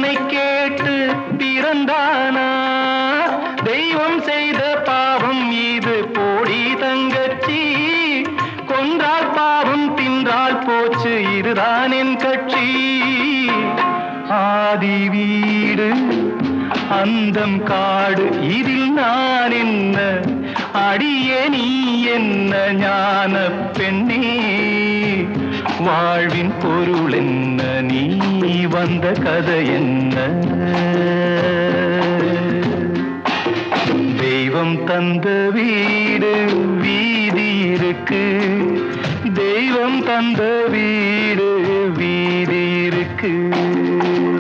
தண்டனை கேட்டு பிறந்தானா? தெய்வம் செய்த பாவம் இது போடி தங்கச்சி. கொன்றால் பாவம் தின்றால் போச்சு இதுதான் என் கட்சி. ஆதி வீடு அந்தம் காடு இதில் நான் என்ன? அடியே நீ என்ன ஞான பெண்ணே? வாழ்வின் பொருள் என்ன? நீ வந்த கதை என்ன? தெய்வம் தந்த வீடு வீதி இருக்கு. தெய்வம் தந்த